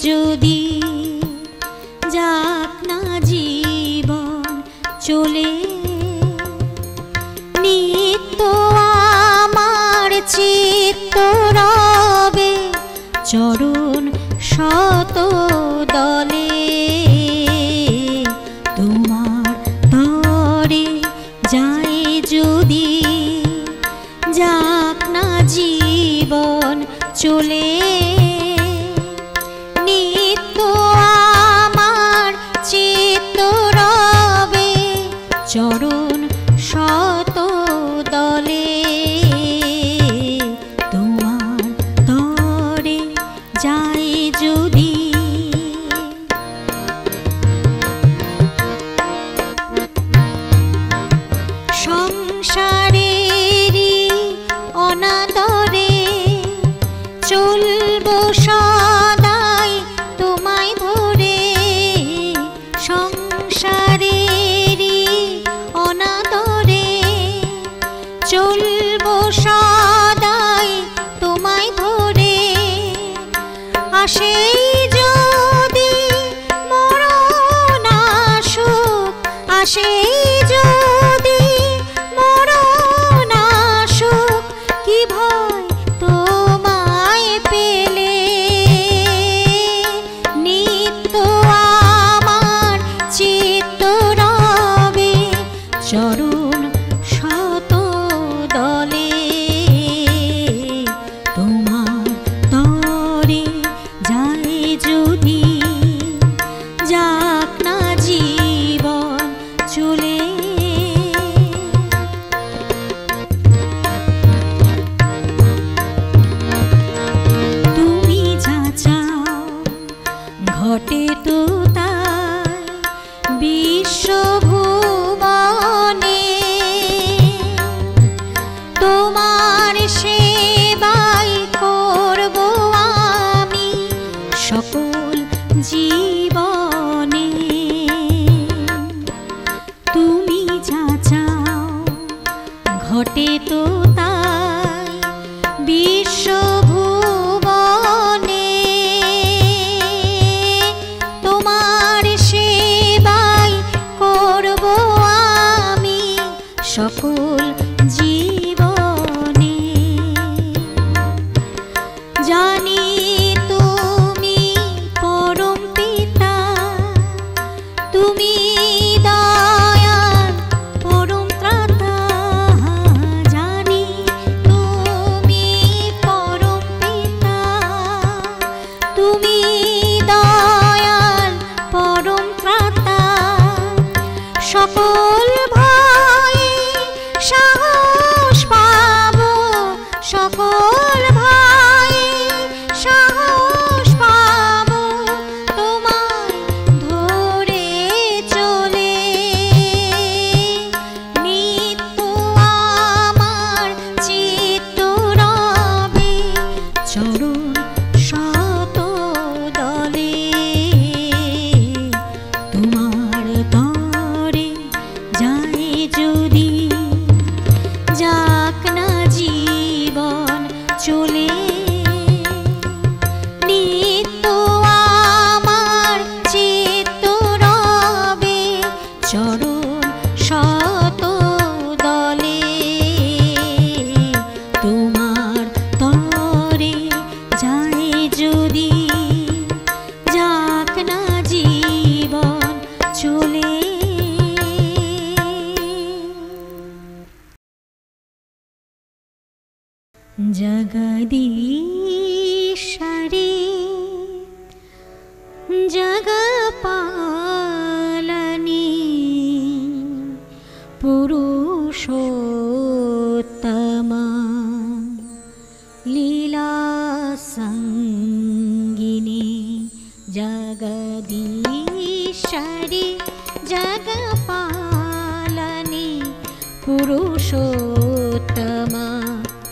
যদি যাক না জীবন চলে, নিত্য আমার চিত্ত রবে চরণ শত দলে। তোমার তরে যায় যদি যাক না জীবন চলে, নিত্য আমার চিত্ত রবে চরণ শত দলে। তোমার তরে যায় যদি সংসারেরই অনাদরে চলবো সদাই তোমায় ধরে, সংসারেরই অনাদরে চলবো সদাই তোমায় ধরে। আসে যদি মরণ আসুক, আসে যদি মরণ আসুক, কি ভয় তোমায় পেলে। নিত্য আমার চিত্ত রবে চরণ শত দলে। তোমার তরে যায় যদি যাক না জীবন চলে। তুমি যা চাও ঘটে তো তাই বিশ্বভুবনে, তোমার সেবাই করব আমি সকল জীবনে। তুমি যা চাও ঘটে তো তাই বিশ্বভুবনে, তোমার সেবাই করব আমি সকল জীবনে। জানি তুমি পরম পিতা, তুমি দয়ার পরম ত্রাতা। জানি তুমি পরম পিতা, তুমি দয়ার পরম ত্রাতা। সকল ভয়ে সাহস পাবো, সকল ভয়ে সাহস পাবো তোমায় ধরে চলে। নিত্য আমার চিত্ত রবে চরণ শত দলে। তোমার তরে যায় যদি যাক না জীবন চলে, নিত্য আমার চিত্ত রবে চরণ শত দলে। তোমার তরে যায় যদি যাক না জীবন চলে। জগদীশ্বরে জগপালনি পুরুষোত্তমা লীলা সঙ্গিনী। জগদীশ্বরে জগপালনি পুরুষোত্তমা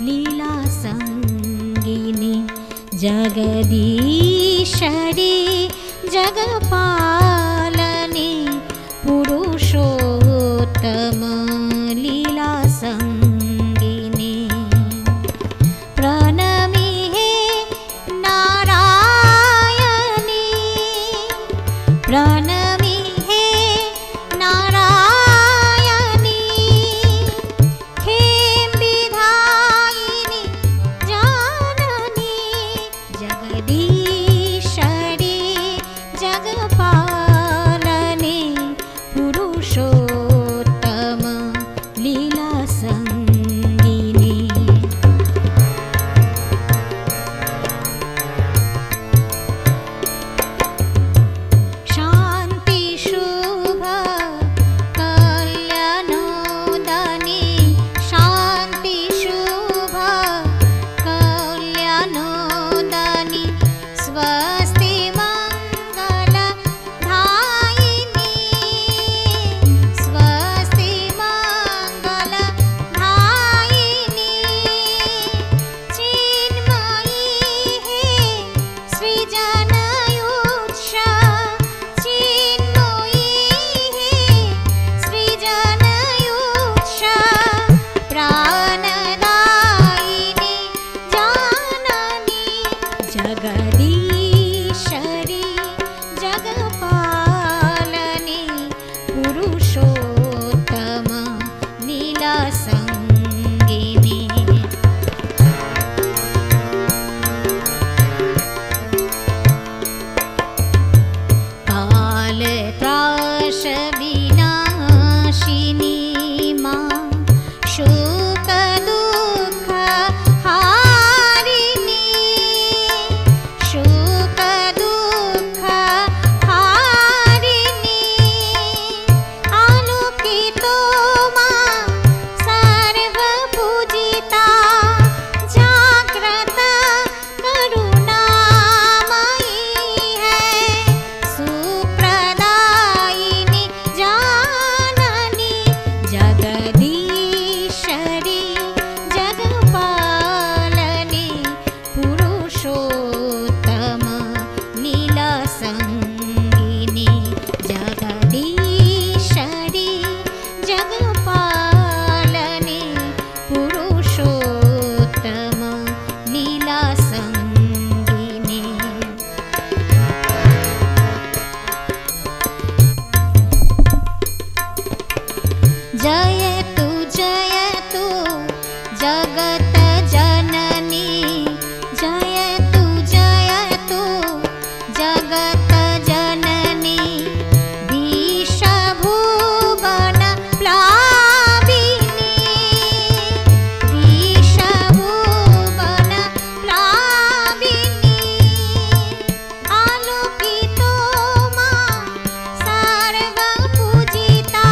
লীলা সঙ্গিনী। जगदीश्वरी जगपालनी पुरुषोत्तम लीला संगिनी प्रणमी हे नारायणी संगिनी जगदीश्वरी जगपालनी पुरुषोत्तम लीला संगिनी। जयतु जयतु जगत जननी जयतु जयतु जगत जननी विश्वभुवन प्लाविनी विश्वभुवन प्लाविनी आलोकित मा सर्वपूजिता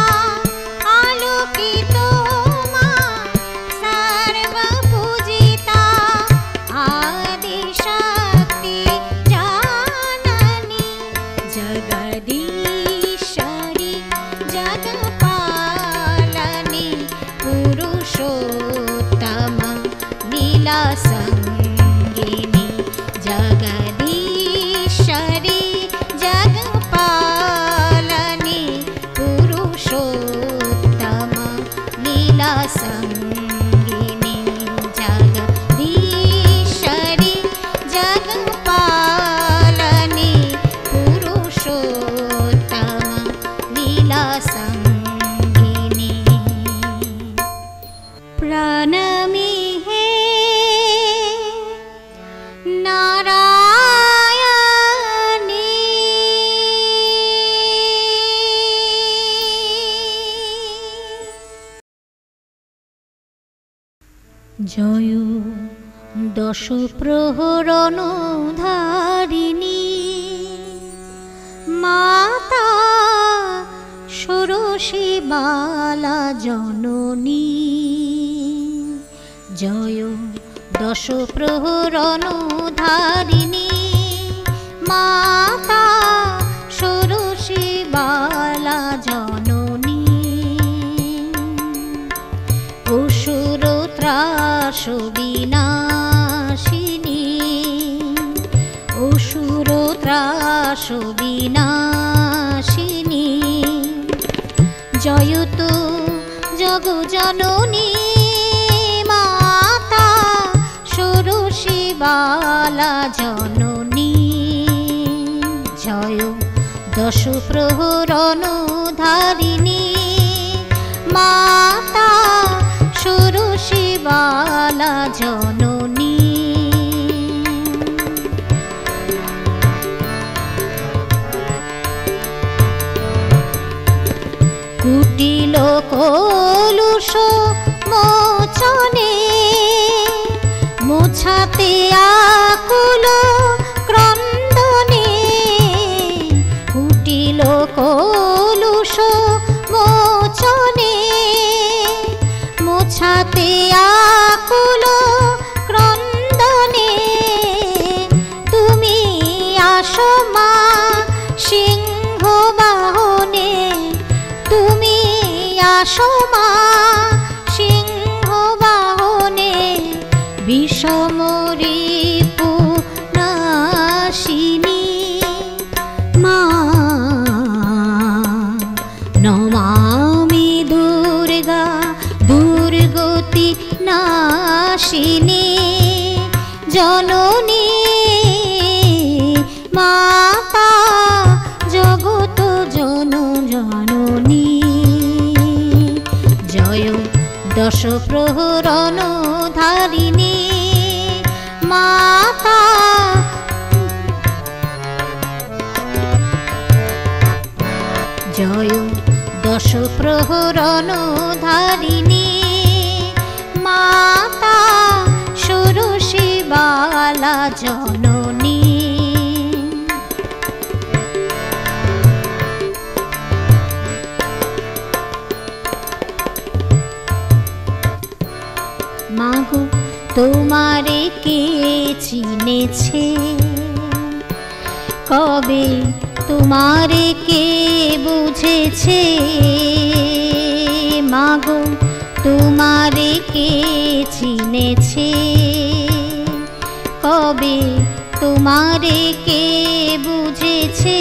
आलोकित मा सर्वपूजिता आदिशक्ति जाननी जगदीश्वरी जगपालनी पुरुषोत्तम लीला संगिनी जगदीश्वरी जगपालनी पुरुषोत्तम लीला संगिनी जगदीश्वरी जगपालनी पुरुषोत्तम लीला संगिनी। प्रणमि हे नारायणी जय दश प्रहरण धारिणी माता षोडशी बाला जननी जय दश प्रहरण धारिणी माता षोडशी बाला जननी असुर त्रास विनाशिनी असुर त्रास विनाशिनी जयतु जगजननी माता षोडशी बाला जननी जय दश प्रहरण धारिणी माता षोडशी बाला जननी कुटिल कलुष मोचने मोछाते आकुल क्रंदने कुटिल कलुष मोचने मोछाते आकुल क्रंदने तुमी आसो मा सिंह बाहने तुमी आसो मा सिंह बाहने विषमरी पुनाशिनी मा नमामि दुर्गा दुर्गति नाशिनी जननी माता जगत जन जननी जय दश प्रहरण धारिणी माता जय दश प्रहरण धारिणी माता षोडशी बाला जननी मागो তোমারে কে চিনেছে কবে তোমারে কে বুঝেছে মাগো তোমারে কে চিনেছে কবে তোমারে কে বুঝেছে হয়েছে।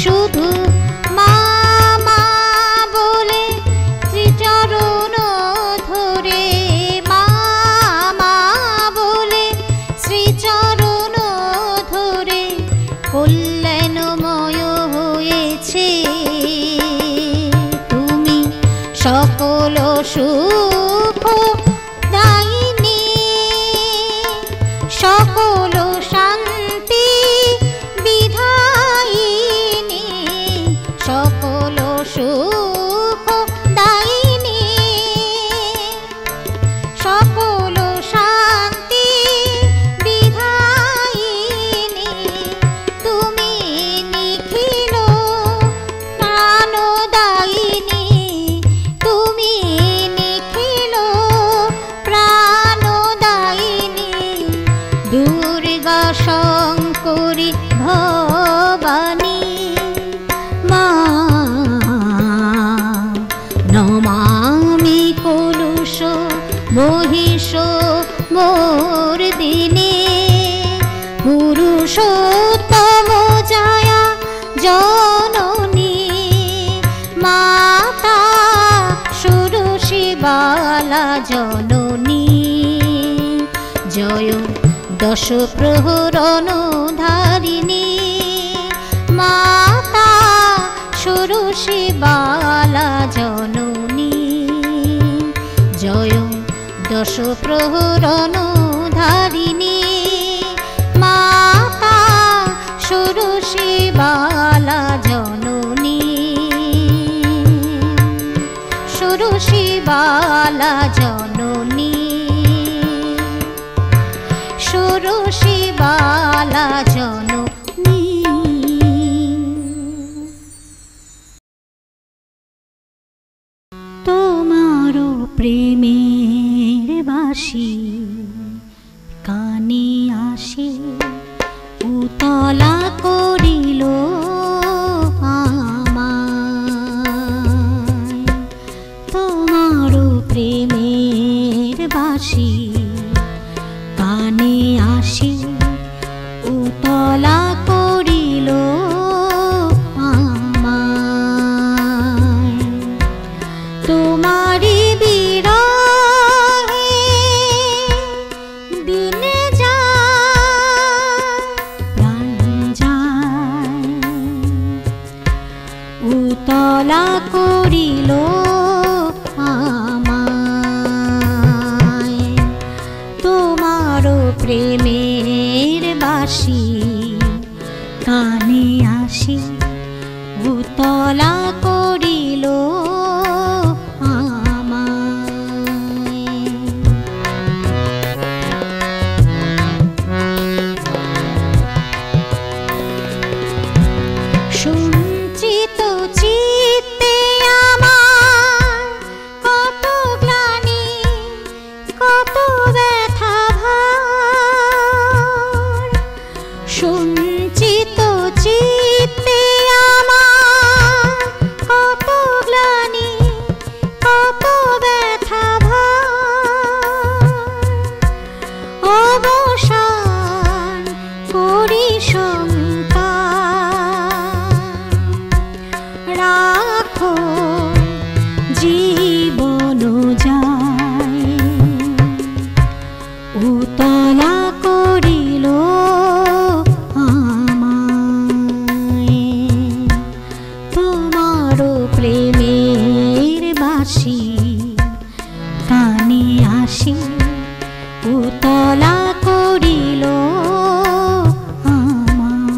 শুধু মা মা বলে শ্রীচরণ ধরে, মা মা বলে শ্রীচরণ ধরে কল্যাণময় হয়েছে। তুমি সকল সুখ দায়িনী, সকল শান্তি বিধায়িনী, সকল সুখ দায়িনী, সকল শান্তি বিধায়িনী। তুমি নিখিল প্রাণদায়িনী, তুমি নিখিল প্রাণদায়িনী। দুর্গা শঙ্করী ভবানী মা, নমামি কলুষ মহিষ মর্দিনী। পুরুষোত্তম জয়া জননী মাতা ষোড়শী বালা জননী। জয় দশ প্রহরণ ধারিণী মাতা ষোড়শী বালা জননী। জয় দশ প্রহরণ ধারিণী মাতা ষোড়শী বালা জননী। ষোড়শী বালা জননী, ষোড়শী বালা জননী। তোমার প্রেমের বাসি কানে আসে, উতলা করিল আমায়। তোমার প্রেমের বাসি কানে আসে, উতলা করিল আমায়। তোমারি বিরহে দিন যায়, প্রাণ যায়, উতলা করিল আমায়। তোমার প্রেমের বাসি কানে আসি, উতলা করিল আমায়। সঞ্চিত চিত্তে আমার কত গ্লানি, কত ব্যথা ভার। সঞ্চিত চিত্তে আমার কত গ্লানি, কত ব্যথা ভার। অবসান করি শঙ্কা, রাখো জীবন যায়, উতলা করিল আমায়। তোমার প্রেমের বাসি কানে আসি, উতলা করিল আমায়।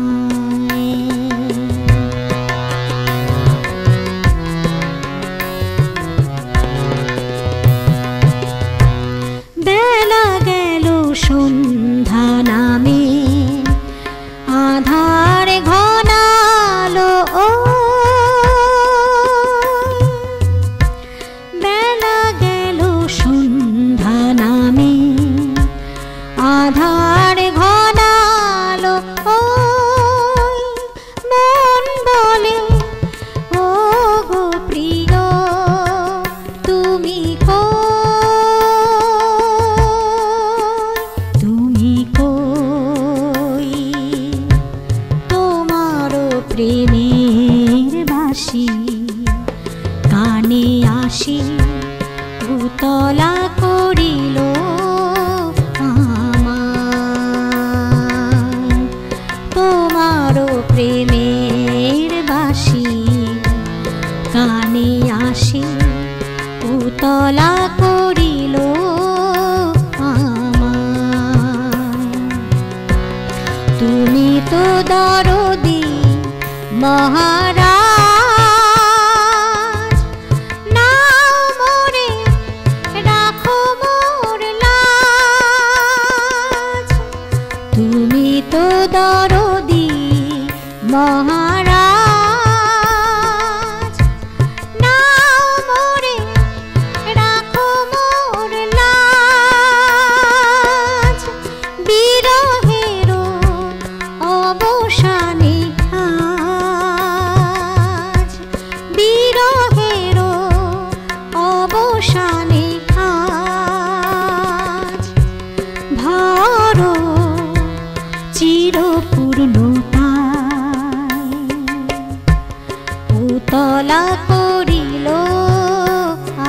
তো দরদি মহারাজ, নাও মোরে রাখো মোর লাজ। তুমি তো দরদি মহারাজ, নাও মোরে রাখো মোর লাজ। বিরহের অবসানে আজ, বিরহের অবসানে আজ ভরো চিরপূর্ণতায় উতলা করিল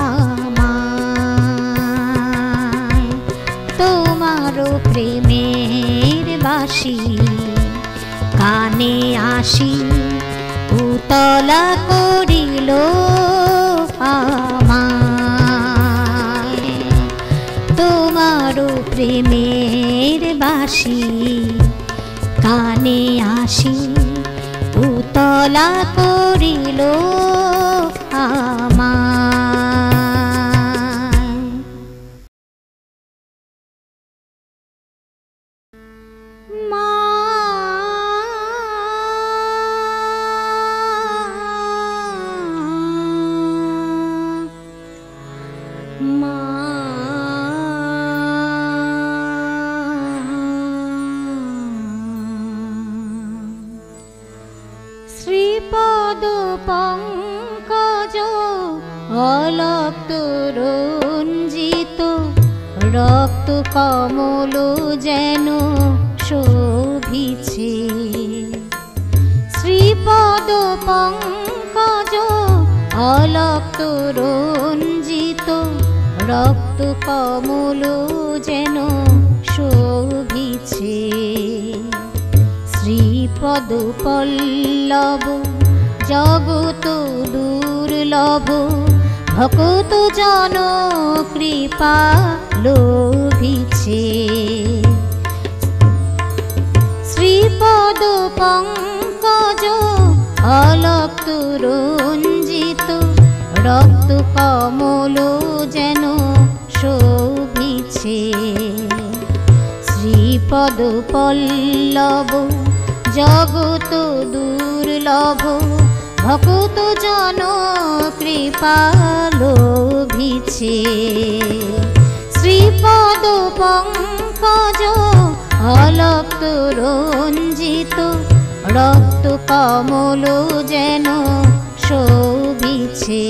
আমায়। তোমার প্রেমের বাসি কানে আসি উতলা করিল আমায়। তোমার প্রেমের বাসি কানে আসি উতলা করিল আমায়। মা মা শ্রীপদ পঙ্কজ অলক্ত রঞ্জিত রক্ত কমল যেন শোভিছে। শ্রীপদ পঙ্কজ অলক্ত রঞ্জিত রক্ত কমল যেন শোভিছে। শ্রীপদ পল্লব জগত দুর্লভ ভকত জন কৃপা লোভিছে। শ্রীপদ পঙ্কজ অলক্ত রঞ্জিত রক্ত কমল যেন শোভিছে। শ্রীপদ পল্লব জগত দুর্লভ ভকত জন কৃপা লোভিছে। শ্রীপদ পঙ্কজ অলক্ত রঞ্জিত রক্ত কমল যেন শোভিছে।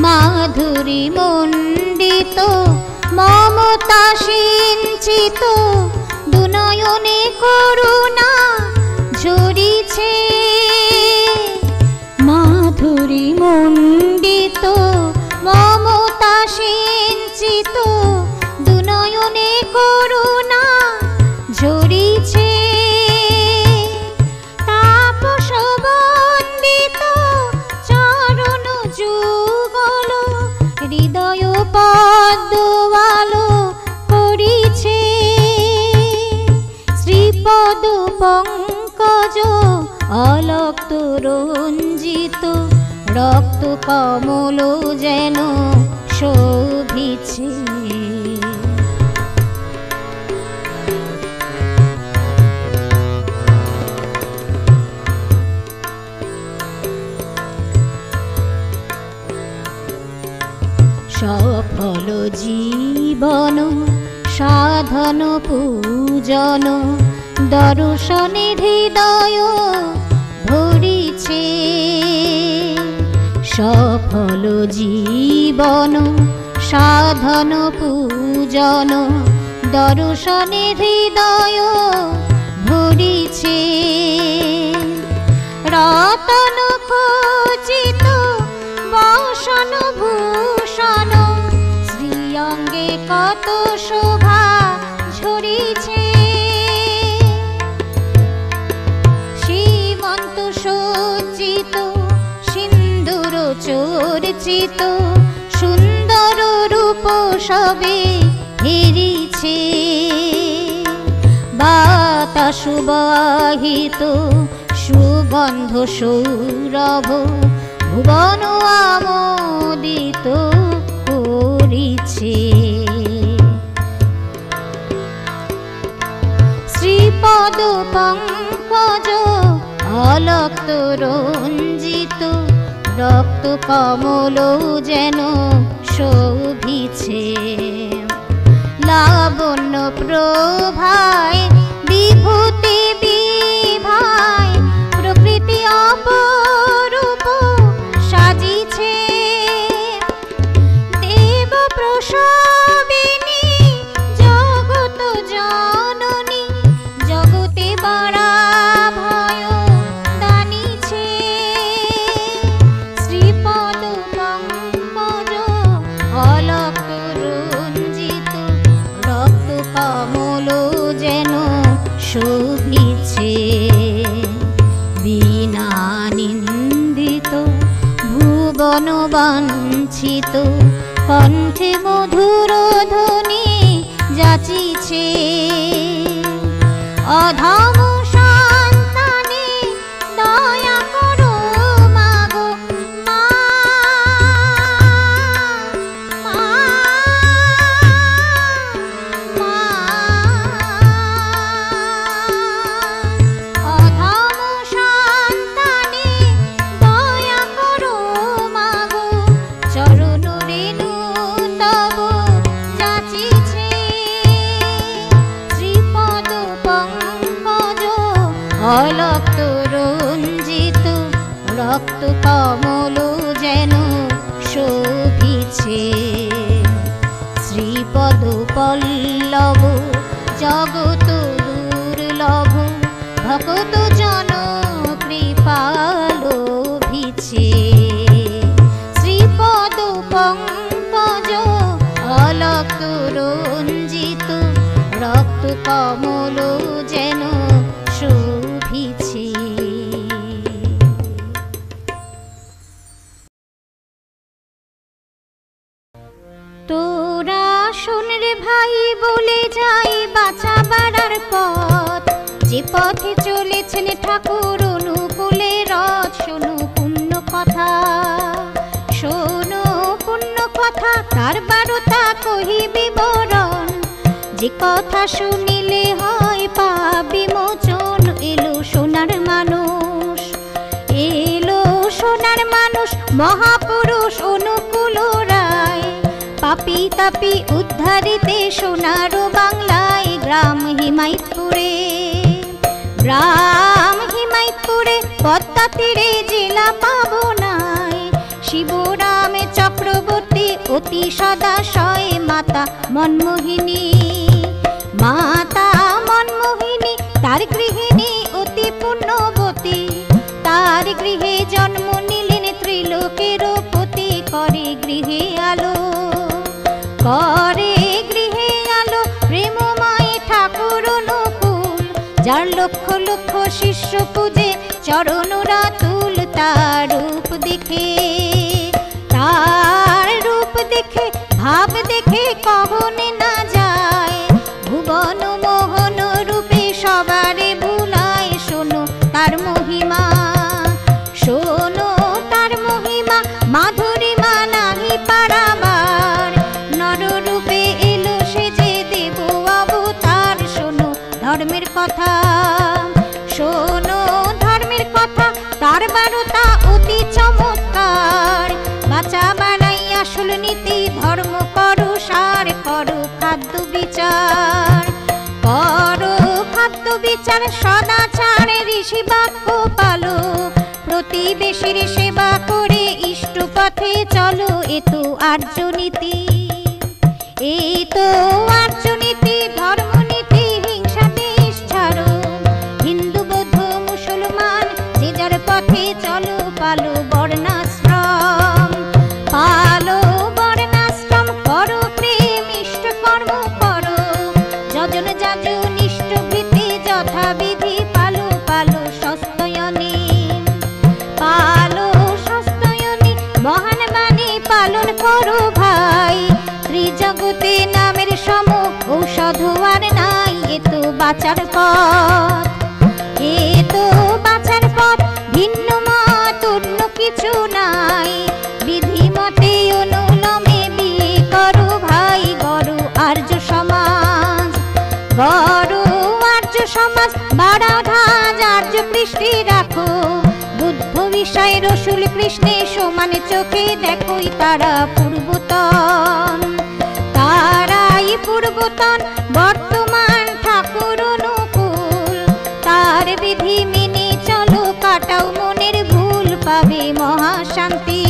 মাধুরী মণ্ডিত মমতা সিঞ্চিত দুনয়নে করুণা ঝরিছে। মাধুরী মণ্ডিত মমতা সিঞ্চিত দুনয়নে করুণা ঝরিছে। তাপস বন্দিত চরণ যুগল হৃদয় পদ্মবাল করিছে। শ্রীপদ পঙ্কজ অলক্ত রঞ্জিত রক্ত কমল যেন শোভিছে। সফল জীবন সাধন পূজন দর্শনে হৃদয় ভরিছে। সফল জীবন সাধন পূজন দর্শনে হৃদয় ভরিছে। রতন খচিত বসন ভূষণ শ্রীঅঙ্গে কত শোভা ঝরিছে। সীমন্ত সজ্জিত সিন্দুর চর্চিত সুন্দর রূপ সবে হেরিছে। বাতাস বাহিত সুগন্ধ সৌরভ ভুবন আমোদিত করিছে। শ্রীপদ পঙ্কজ অলক্ত রঞ্জিত রক্ত কমল যেন শোভিছে। লাবণ্য প্রভায় বিভূতি বিভায় প্রকৃতি অপরূপ সাজিছে। দেব প্রসবিনী জগত জননী জগতে বাড়া ভয় দানিছে। শ্রীপদ পঙ্কজ অলক্ত রঞ্জিত রক্ত কমল যেন শোভিছে। বিনা নিন্দিত ভুবন বাঞ্ছিত কণ্ঠে মধুর ধ্বনি যাচিছে। অধম সন্তানে দয়া করো মাগো মা, মা, মা। অধম সন্তানে দয়া করো মাগো চরণ রেণু তব যাচিছে। শ্রীপদ পঙ্কজ অলক্ত রঞ্জিত রক্ত কমল যেন শোভিছে। শ্রীপদ পল্লব জগত দুর্লভ ভকত জন কৃপা লোভিছে। শ্রীপদ পঙ্কজ অলক্ত রঞ্জিত রক্ত কমল যেন শোভিছে। তোরা শোন রে ভাই বলে যাই বাঁচা বাড়ার পথ, যে পথে চলেছেন ঠাকুর অনুকূলে রথ। শোনো পুণ্য কথা, শোনো পুণ্য কথা, তার বারতা কহি বিবরণ। যে কথা শুনিলে হয় পাপ বিমোচন। এলো সোনার মানুষ, এলো সোনার মানুষ, মহাপুরুষ অনুকূল রায়। পাপি তাপি উদ্ধারিতে সোনার বাংলায়। গ্রাম হিমায়তপুরে, গ্রাম হিমায়তপুরে, পদ্মা তীরে জেলা পাবনায়। শিবরামে চক্রবর্তী অতি সদাশয় মাতা মনমোহিনী, মাতা মনমোহিনী তার গৃহিণী অতি পুণ্যবতী। তার গৃহে জন্ম নিলেন ত্রিলোকের পতি। করে গৃহে আলো, করে গৃহে আলো, প্রেমময় ঠাকুর অনুকূল। যার লক্ষ লক্ষ শিষ্য পূজে চরণরা তুল। তার রূপ দেখে, তার রূপ দেখে, ভাব দেখে কহনে না যায়। ভুবন মোহন রূপে সবারে ভুলায়। শোনো তার মহিমা, শোনো তার মহিমা, মাধুরীমা নাহি পারাবার। নররূপে এলো সে যে দেব অবতার। শোনো ধর্মের কথা, শোনো ধর্মের কথা, তার বারতা অতি চমৎকার। বাঁচা বাড়াই আসল নীতি, ধর্ম করো সার। করো খাদ্য বিচার, করো খাদ্য বিচার, সদাচার ঋষি বাক্য পালো। প্রতিবেশীর সেবা করে ইষ্ট পথে চলো। এ তো আর্য নীতি, এই তো আর্য নীতি, ধর্মনীতি। হিংসা দেশ ছাড়ো, হিন্দু বৌদ্ধ মুসলমান যে যার পথে চলো। পালো বর্ণাশ্রম, পালো বর্ণাশ্রম, করো প্রেম ইষ্ট কর্ম করো। যজন যাজন ইষ্ট ভীতি যথাবিধি পালো। পালো সস্তয়নী, পালো সস্তয়নী, মহান বাণী পালন করো ভাই। বাঁচার পথ। এ তো বাঁচার পথ, ভিন্ন মত অন্য কিছু নাই। বিধি মতে অনুলমে বিয়ে করো ভাই, গড় আর্য সমাজ। গড় আর্য সমাজ, বাড়াও ধাজ আর্য কৃষ্টি রাখো। বুদ্ধ বিষয় রসুল কৃষ্ণে সমান চোখে দেখোই তারা পূর্বতন। তারাই পূর্বতন, বর্তমান ঠাকুর অনুকূল। তার বিধি মেনে চলো, কাটাও মনের ভুল, পাবে মহাশান্তি।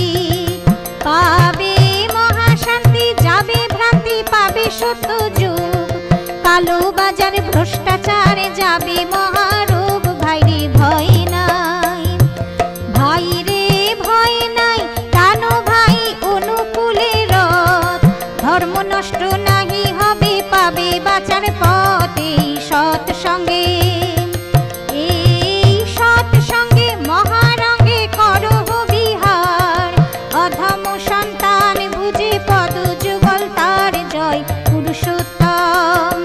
পাবে মহাশান্তি, যাবে ভ্রান্তি, পাবে সত্য যুগ। কালো বাজার ভ্রষ্টাচারে যাবে মহারোগ। ভাইরে ভয় নাই, ভাইরে ভয় নাই, টানো ভাই অনুকূলে রথ। ধর্ম নষ্ট নাহি হবে, পাবে বাঁচার পথ এই সৎসঙ্গে। এই সৎসঙ্গে মহারঙ্গে করহ বিহার। অধম সন্তান বুঝে পদ যুগল তার, জয় পুরুষোত্তম।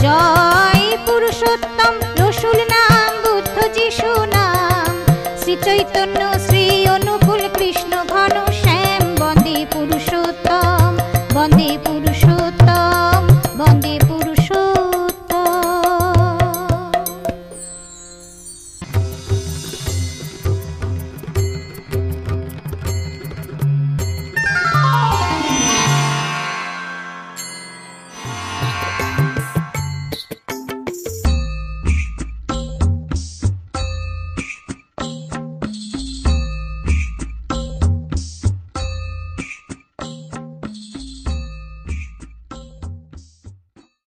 জয় পুরুষোত্তম, রসুল নাম, বুদ্ধ যিশু নাম। শ্রী চৈতন্য শ্রী অনুকূল, কৃষ্ণ ঘন শ্যাম। বন্দে পুরুষোত্তম, বন্দে